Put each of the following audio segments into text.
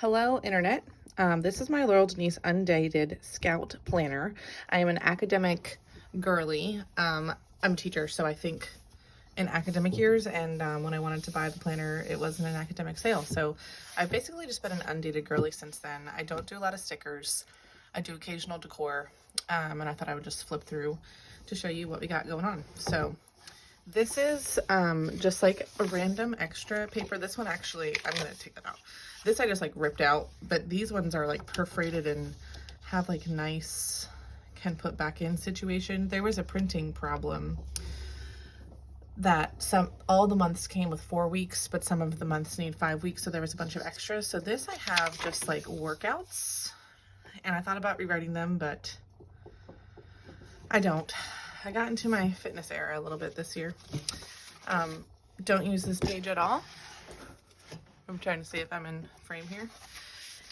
Hello, Internet. This is my Laurel Denise Undated Scout Planner. I am an academic girly. I'm a teacher, so I think in academic years, and when I wanted to buy the planner, it wasn't an academic sale. So I've basically just been an undated girly since then. I don't do a lot of stickers. I do occasional decor, and I thought I would just flip through to show you what we got going on. So this is just like a random extra paper. This one actually, I'm going to take that out. This I just like ripped out, but these ones are like perforated and have like nice, can put back in situation. There was a printing problem that all the months came with 4 weeks, but some of the months need 5 weeks. So there was a bunch of extras. So this I have just like workouts, and I thought about rewriting them, but I don't. I got into my fitness era a little bit this year. Don't use this page at all. I'm trying to see if I'm in frame here.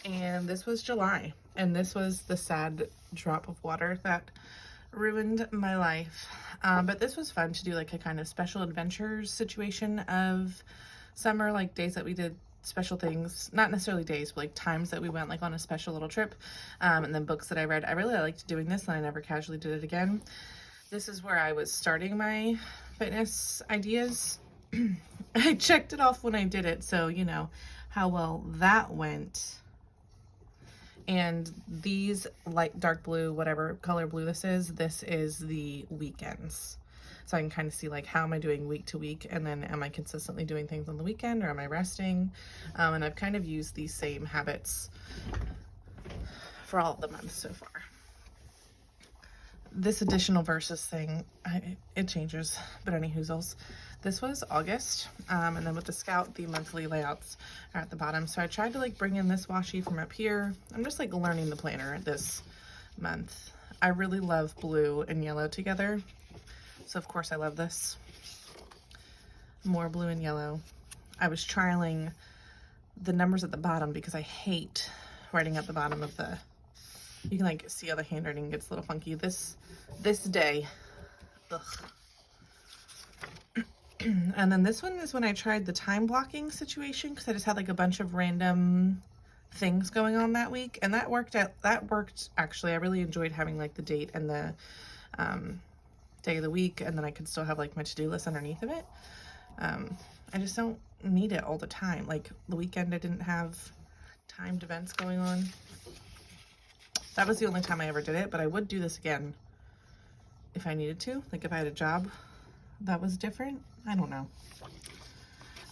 And this was July, and this was the sad drop of water that ruined my life. But this was fun to do, like a kind of special adventures situation of summer, like days that we did special things, not necessarily days, but like times that we went like on a special little trip, and then books that I read. I really liked doing this, and I never casually did it again. This is where I was starting my fitness ideas. I checked it off when I did it, so you know how well that went. And these light, dark blue, whatever color blue this is the weekends. So I can kind of see like how am I doing week to week, and then am I consistently doing things on the weekend, or am I resting? And I've kind of used these same habits for all of the months so far. This additional verses thing, it changes, but any hoozles. This was August, and then with the Scout, the monthly layouts are at the bottom. So I tried to like bring in this washi from up here. I'm just like learning the planner this month. I really love blue and yellow together. So of course I love this. More blue and yellow. I was trialing the numbers at the bottom because I hate writing at the bottom of the, you can like see how the handwriting gets a little funky. This day, ugh. And then this one is when I tried the time blocking situation, because I just had like a bunch of random things going on that week, and that worked out. That worked actually. I really enjoyed having like the date and the day of the week, and then I could still have like my to-do list underneath of it. I just don't need it all the time. Like the weekend I didn't have timed events going on. That was the only time I ever did it, but I would do this again if I needed to. Like if I had a job that was different, I don't know.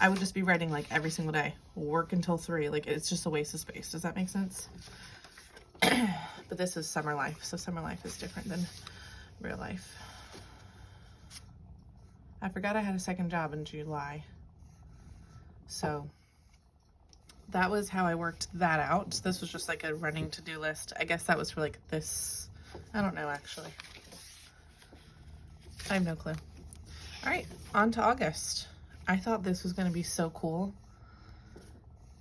I would just be writing like every single day, work until 3. Like it's just a waste of space. Does that make sense? But this is summer life, so summer life is different than real life. I forgot I had a second job in July. So that was how I worked that out. This was just like a running to-do list. I guess that was for like this. I don't know, actually. I have no clue. All right, on to August. I thought this was going to be so cool,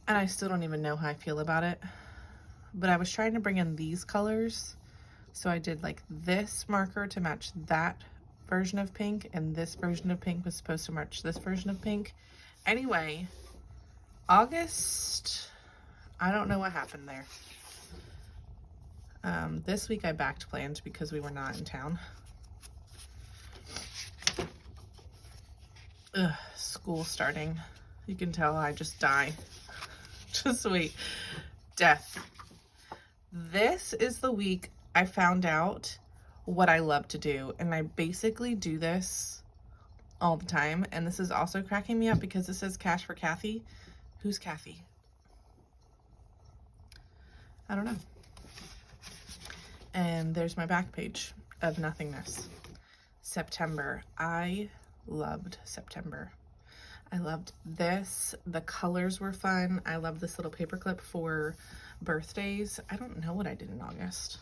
and I still don't even know how I feel about it. But I was trying to bring in these colors. So I did like this marker to match that version of pink, and this version of pink was supposed to match this version of pink. Anyway, August, I don't know what happened there. This week I backed plans because we were not in town. Ugh, school starting. You can tell I just die. Just wait. Death. This is the week I found out what I love to do, and I basically do this all the time. And this is also cracking me up because it says cash for Kathy. Who's Kathy? I don't know. And there's my back page of nothingness. September. I loved September. I loved this. The colors were fun. I love this little paperclip for birthdays. I don't know what I did in August.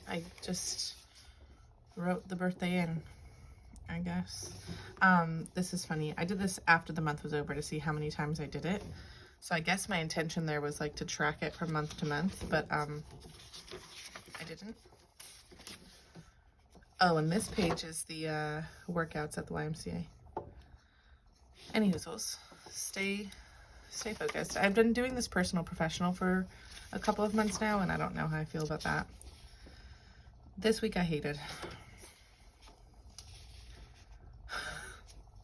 I just wrote the birthday in, I guess. This is funny. I did this after the month was over to see how many times I did it. So I guess my intention there was like to track it from month to month, but I didn't. Oh, and this page is the workouts at the YMCA. Anywho, stay focused. I've been doing this personal professional for a couple of months now, and I don't know how I feel about that. This week I hated.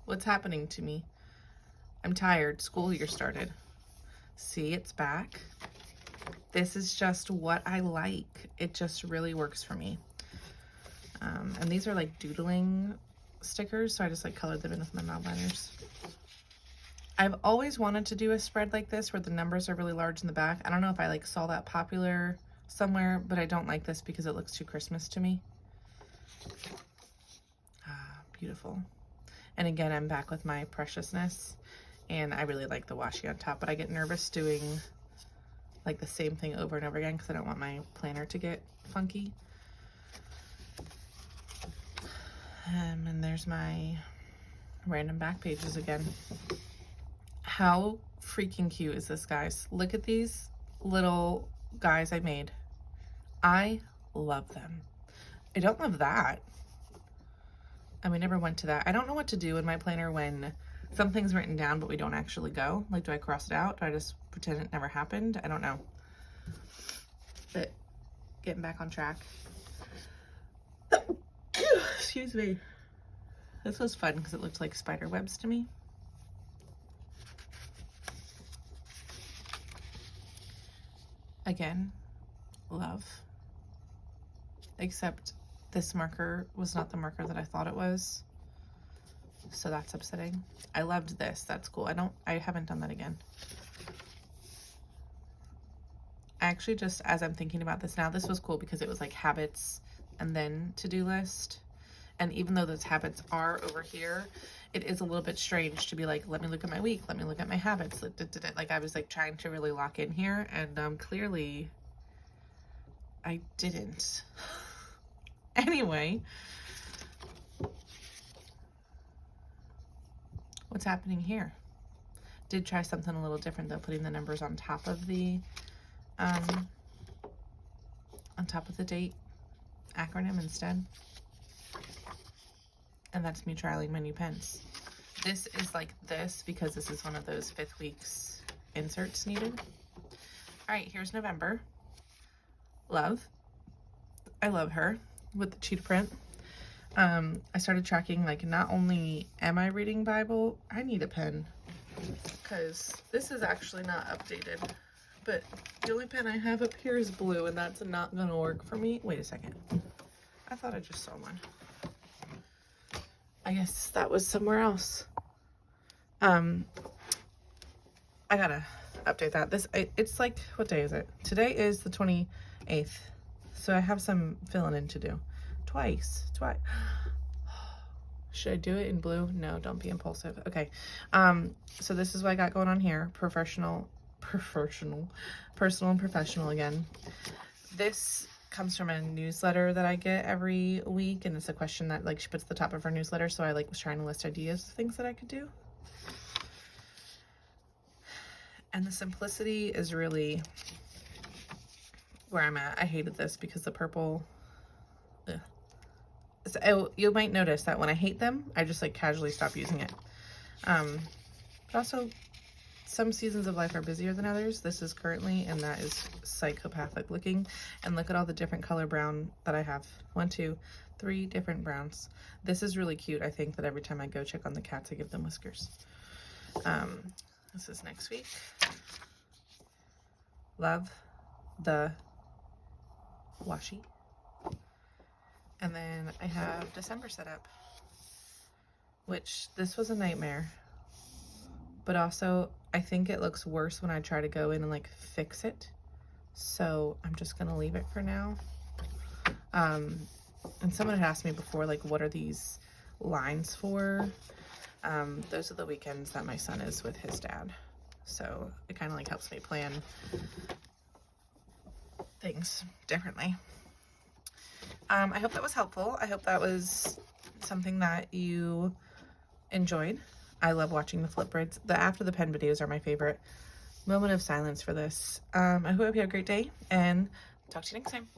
What's happening to me? I'm tired. School year started. See, it's back. This is just what I like. It just really works for me. And these are like doodling stickers, so I just like colored them in with my Mildliners. I've always wanted to do a spread like this where the numbers are really large in the back. I don't know if I like saw that popular somewhere, but I don't like this because it looks too Christmas to me. Beautiful. And again, I'm back with my preciousness, and I really like the washi on top, but I get nervous doing like the same thing over and over again because I don't want my planner to get funky. And there's my random back pages again. How freaking cute is this, guys? Look at these little guys I made. I love them. I don't love that. And we never went to that. I don't know what to do in my planner when something's written down but we don't actually go. Like, do I cross it out? Do I just pretend it never happened? I don't know. But getting back on track. Excuse me. This was fun because it looked like spider webs to me. Again, love. Except this marker was not the marker that I thought it was. So that's upsetting. I loved this. That's cool. I haven't done that again. I actually just, as I'm thinking about this now, this was cool because it was like habits and then to-do list. And even though those habits are over here, it is a little bit strange to be like, let me look at my week, let me look at my habits. Like I was like trying to really lock in here, and clearly I didn't. Anyway, what's happening here? Did try something a little different though, putting the numbers on top of the date acronym instead. And that's me trialing my new pens. This is like this because this is one of those 5th weeks inserts needed. All right, here's November. Love. I love her with the cheetah print. I started tracking, like, not only am I reading Bible, I need a pen because this is actually not updated. But the only pen I have up here is blue, and that's not gonna work for me. Wait a second. I thought I just saw one. I guess that was somewhere else. I gotta update that. It's like, what day is it? Today is the 28th. So I have some filling in to do. Twice. Should I do it in blue? No, don't be impulsive. Okay. So this is what I got going on here. Personal and professional again. This comes from a newsletter that I get every week, and it's a question that like she puts at the top of her newsletter, so I like was trying to list ideas of things that I could do. And the simplicity is really where I'm at. I hated this because the purple, so you might notice that when I hate them, I just like casually stop using it. But also some seasons of life are busier than others. This is currently, and that is psychopathic looking. And look at all the different color brown that I have. 1, 2, 3 different browns. This is really cute. I think that every time I go check on the cats, I give them whiskers. This is next week. Love the washi. And then I have December set up, which this was a nightmare. But also, I think it looks worse when I try to go in and like fix it. So I'm just gonna leave it for now. And someone had asked me before, like, what are these lines for? Those are the weekends that my son is with his dad. So it kind of like helps me plan things differently. I hope that was helpful. I hope that was something that you enjoyed. I love watching the flip grids. The after the pen videos are my favorite. Moment of silence for this. I hope you have a great day, and talk to you next time.